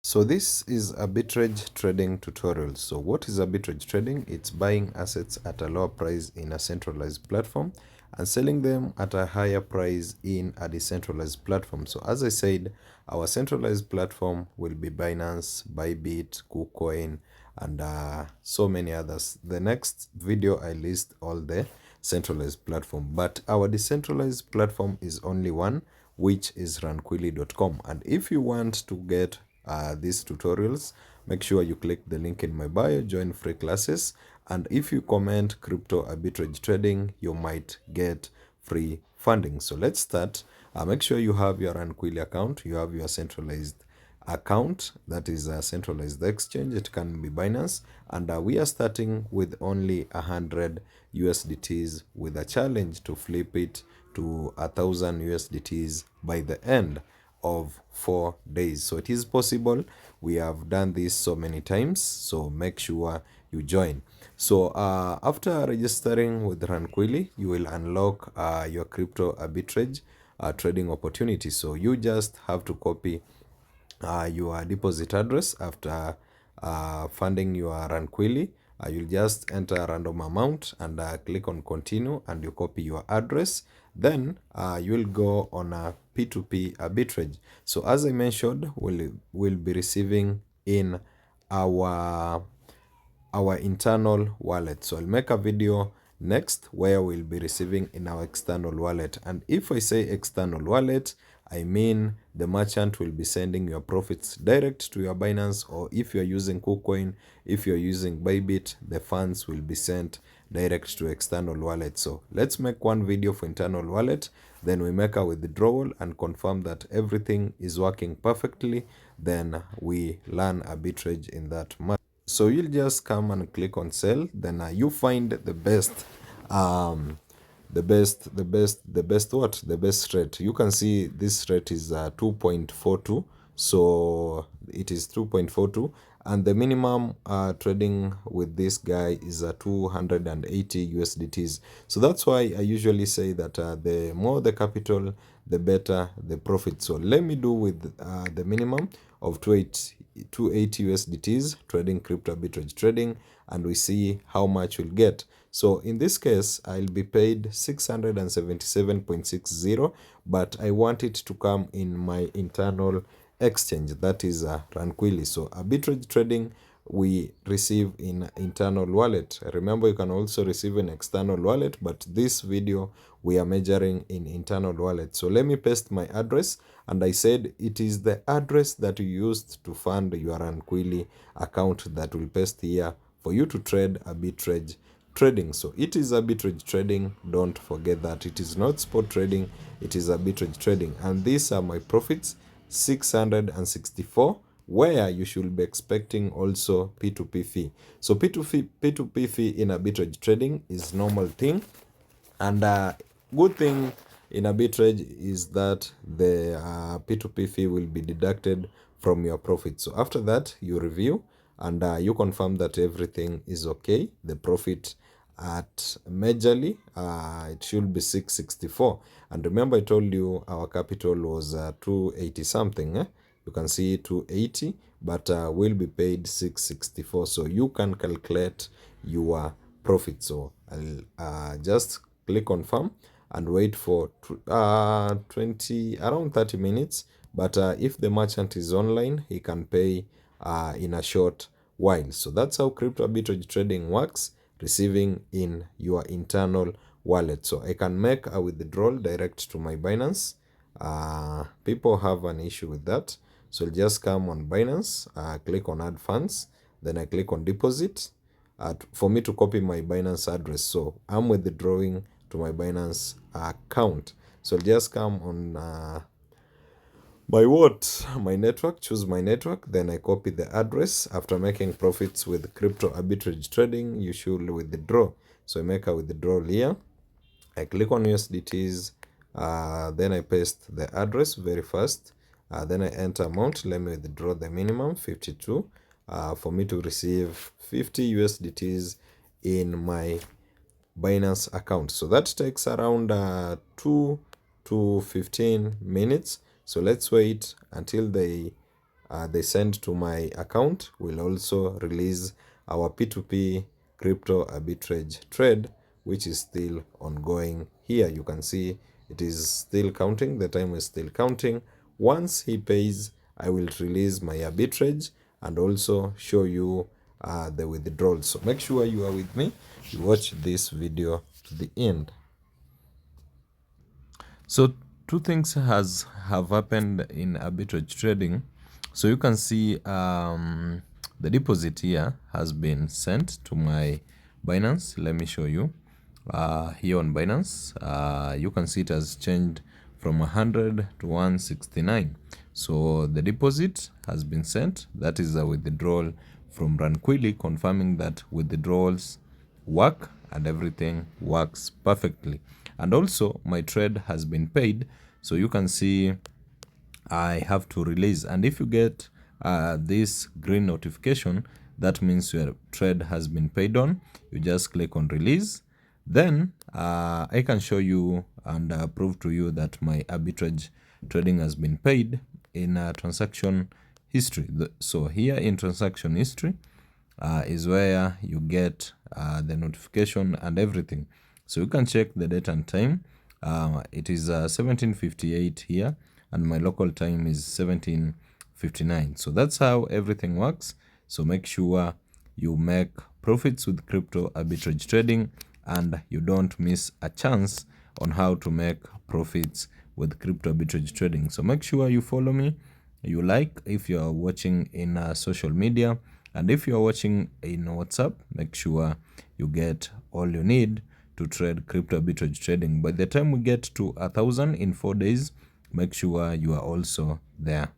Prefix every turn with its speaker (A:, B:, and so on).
A: So this is arbitrage trading tutorial. So what is arbitrage trading? It's buying assets at a lower price in a centralized platform and selling them at a higher price in a decentralized platform. So as I said, our centralized platform will be Binance, Bybit, KuCoin, and so many others. The next video I list all the centralized platform, but our decentralized platform is only one, which is runquilly.com. And if you want to get these tutorials, make sure you click the link in my bio, join free classes, and if you comment crypto arbitrage trading, you might get free funding. So let's start. Make sure you have your Runquilly account, you have your centralized account, that is a centralized exchange. It can be Binance, and we are starting with only 100 USDTs with a challenge to flip it to 1,000 USDTs by the end of 4 days. So it is possible. We have done this so many times, so make sure you join. So after registering with Runquilly, you will unlock your crypto arbitrage trading opportunity. So you just have to copy your deposit address after funding your Runquilly. You'll just enter a random amount and click on continue, and you copy your address. Then you'll go on a P2P arbitrage. So as I mentioned, we'll be receiving in our internal wallet. So I'll make a video next where we'll be receiving in our external wallet. And if I say external wallet, I mean the merchant will be sending your profits direct to your Binance, or if you're using KuCoin, if you're using Bybit, the funds will be sent direct to external wallet. So let's make one video for internal wallet, then we make a withdrawal and confirm that everything is working perfectly. Then we learn arbitrage in that market. So you'll just come and click on sell, then you find the best the best rate. You can see this rate is 2.42, so it is 2.42, and the minimum trading with this guy is 280 USDTs. So that's why I usually say that the more the capital, the better the profit. So let me do with the minimum of 280 USDTs trading crypto arbitrage trading, and we see how much we'll get. So in this case, I'll be paid 677.60, but I want it to come in my internal exchange, that is Runquilly. So arbitrage trading we receive in internal wallet. Remember, you can also receive an external wallet, but this video we are measuring in internal wallet. So let me paste my address, and I said it is the address that you used to fund your Runquilly account that will paste here for you to trade arbitrage trading. So it is arbitrage trading, don't forget that. It is not spot trading, it is arbitrage trading. And these are my profits, 664, where you should be expecting also P2P fee. So P2P fee in arbitrage trading is normal thing, and good thing in arbitrage is that the P2P fee will be deducted from your profit. So after that, you review and you confirm that everything is okay. The profit at majorly it should be 664, and remember I told you our capital was 280 something. You can see 280, but will be paid 664. So you can calculate your profit. So I'll just click confirm and wait for 20 around 30 minutes. But if the merchant is online, he can pay in a short while. So that's how crypto arbitrage trading works, receiving in your internal wallet. So I can make a withdrawal direct to my Binance. People have an issue with that. So I'll just come on Binance, click on add funds, then I click on deposit for me to copy my Binance address. So I'm withdrawing to my Binance account. So I'll just come on my network, choose my network, then I copy the address. After making profits with crypto arbitrage trading, you should withdraw. So I make a withdrawal here. I click on USDTs, then I paste the address very fast. Then I enter amount. Let me withdraw the minimum 52 for me to receive 50 USDTs in my Binance account. So that takes around 2 to 15 minutes. So let's wait until they they send to my account will also release our P2P crypto arbitrage trade, which is still ongoing. Here you can see it is still counting, the time is still counting. Once he pays, I will release my arbitrage and also show you the withdrawals. So make sure you are with me, you watch this video to the end. So two things have happened in arbitrage trading. So you can see the deposit here has been sent to my Binance. Let me show you. Here on Binance, you can see it has changed from 100 to 169. So the deposit has been sent. That is a withdrawal from Ranquilly, confirming that withdrawals work and everything works perfectly. And also my trade has been paid, so you can see I have to release. And if you get this green notification, that means your trade has been paid on. You just click on release. Then I can show you and prove to you that my arbitrage trading has been paid in transaction history. So here in transaction history is where you get the notification and everything. So you can check the date and time. It is 17:58 here, and my local time is 17:59. So that's how everything works. So make sure you make profits with crypto arbitrage trading, and you don't miss a chance on how to make profits with crypto arbitrage trading. So make sure you follow me, you like if you are watching in social media, and if you are watching in WhatsApp, make sure you get all you need to trade crypto arbitrage trading. By the time we get to 1,000 in 4 days, make sure you are also there.